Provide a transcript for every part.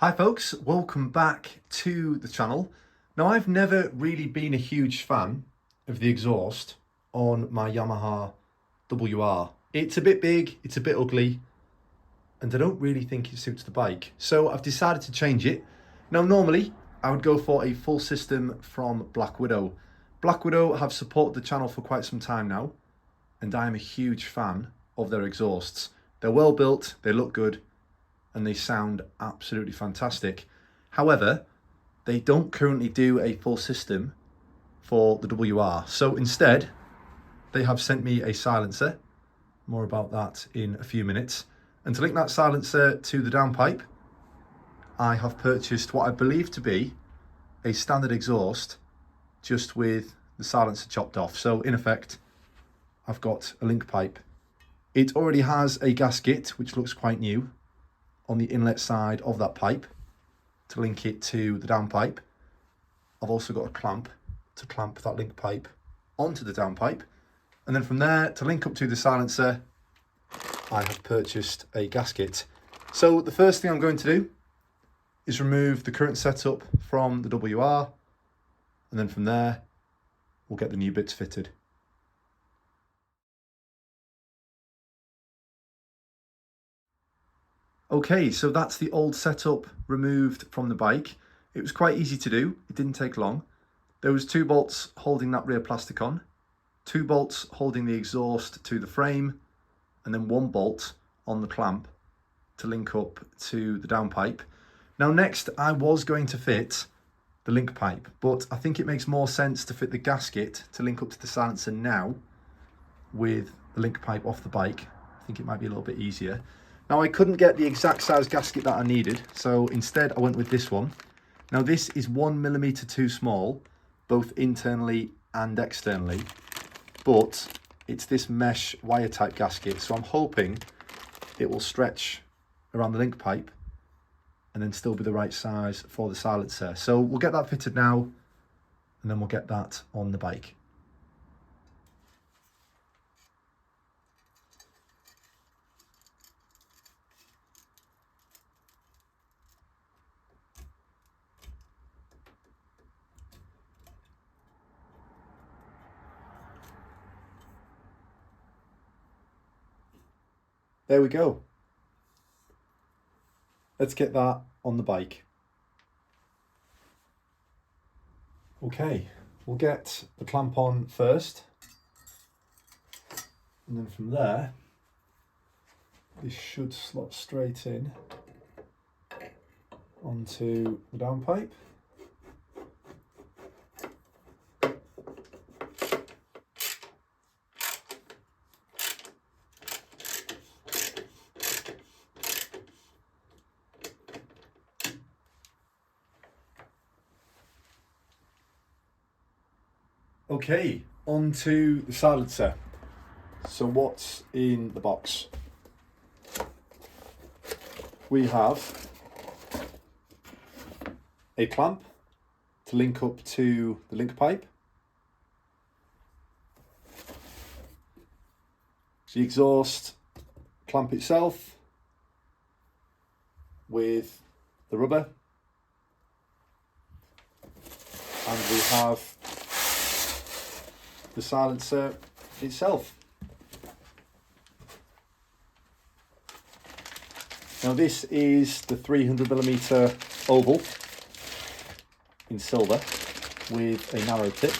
Hi folks, welcome back to the channel. Now I've never really been a huge fan of the exhaust on my Yamaha WR. It's a bit big, it's a bit ugly, and I don't really think it suits the bike. So I've decided to change it. Now normally I would go for a full system from Black Widow. Black Widow have supported the channel for quite some time now, and I am a huge fan of their exhausts. They're well built, they look good, and they sound absolutely fantastic. However, they don't currently do a full system for the WR. So instead, they have sent me a silencer. More about that in a few minutes. And to link that silencer to the downpipe, I have purchased what I believe to be a standard exhaust, just with the silencer chopped off. So in effect, I've got a link pipe. It already has a gasket, which looks quite new, on the inlet side of that pipe to link it to the downpipe. I've also got a clamp to clamp that link pipe onto the downpipe. And then from there, to link up to the silencer, I have purchased a gasket. So the first thing I'm going to do is remove the current setup from the WR. And then from there, we'll get the new bits fitted. Okay, so that's the old setup removed from the bike. It was quite easy to do, it didn't take long. There was 2 bolts holding that rear plastic on, 2 bolts holding the exhaust to the frame, and then 1 bolt on the clamp to link up to the downpipe. Now next, I was going to fit the link pipe, but I think it makes more sense to fit the gasket to link up to the silencer now with the link pipe off the bike. I think it might be a little bit easier. Now I couldn't get the exact size gasket that I needed, so instead I went with this one. Now this is 1mm too small, both internally and externally, but it's this mesh wire type gasket, so I'm hoping it will stretch around the link pipe and then still be the right size for the silencer. So we'll get that fitted now, and then we'll get that on the bike. There we go. Let's get that on the bike. Okay, we'll get the clamp on first, and then from there, this should slot straight in onto the downpipe. Okay, onto the silencer. So what's in the box? We have a clamp to link up to the link pipe, the exhaust clamp itself with the rubber, and we have the silencer itself. Now this is the 300mm oval in silver with a narrow tip.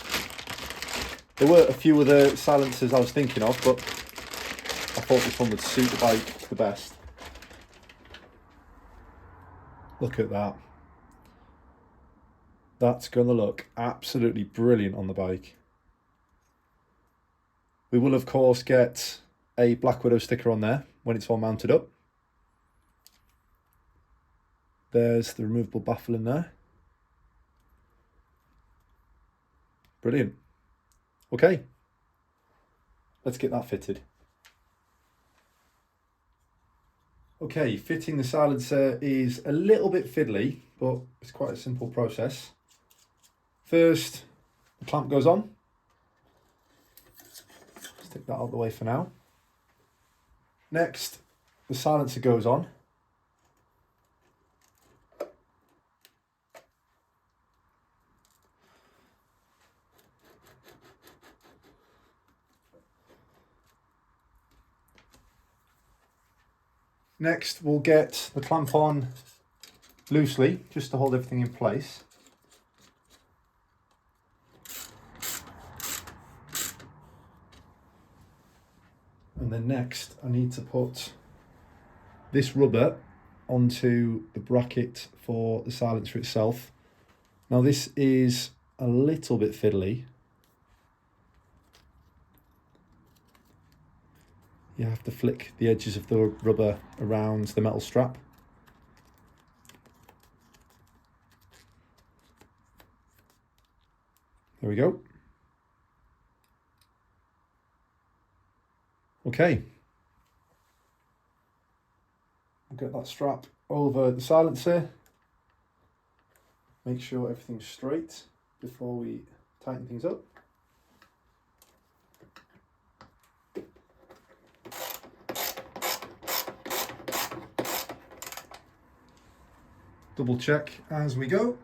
There were a few other silencers I was thinking of, but I thought this one would suit the bike the best. Look at that. That's gonna look absolutely brilliant on the bike. We will of course get a Black Widow sticker on there when it's all mounted up. There's the removable baffle in there. Brilliant. Okay, let's get that fitted. Okay, fitting the silencer is a little bit fiddly, but it's quite a simple process. First, the clamp goes on. Stick that out of the way for now. Next, the silencer goes on. Next, we'll get the clamp on loosely, just to hold everything in place. And then next, I need to put this rubber onto the bracket for the silencer itself. Now this is a little bit fiddly. You have to flick the edges of the rubber around the metal strap. There we go. Okay. We'll get that strap over the silencer. Make sure everything's straight before we tighten things up. Double check as we go.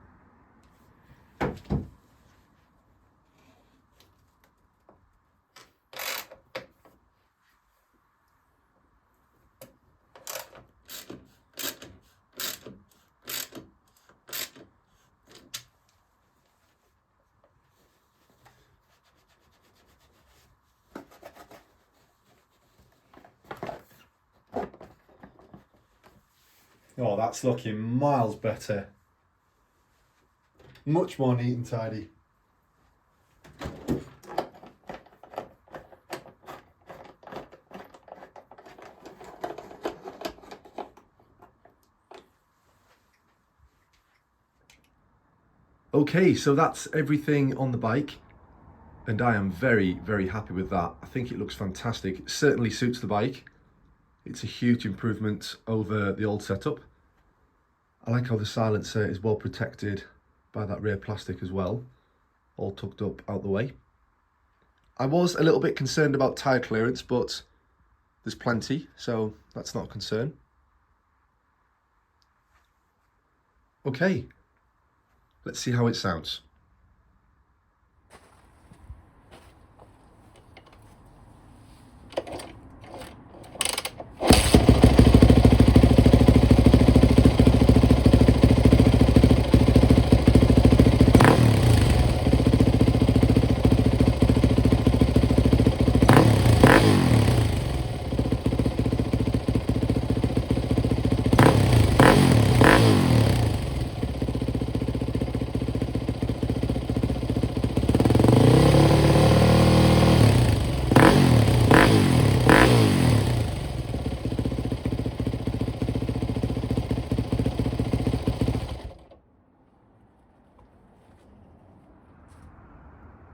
Oh, that's looking miles better. Much more neat and tidy. Okay, so that's everything on the bike, and I am very, very happy with that. I think it looks fantastic. It certainly suits the bike. It's a huge improvement over the old setup. I like how the silencer is well protected by that rear plastic as well, all tucked up out the way. I was a little bit concerned about tyre clearance, but there's plenty, so that's not a concern. Okay, let's see how it sounds.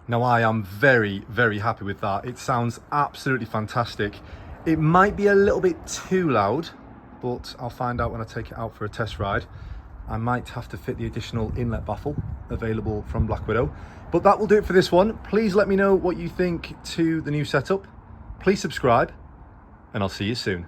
Now I am very, very happy with that. It sounds absolutely fantastic. It might be a little bit too loud, but I'll find out when I take it out for a test ride. I might have to fit the additional inlet baffle available from Black Widow. But that will do it for this one. Please let me know what you think to the new setup. Please subscribe, and I'll see you soon.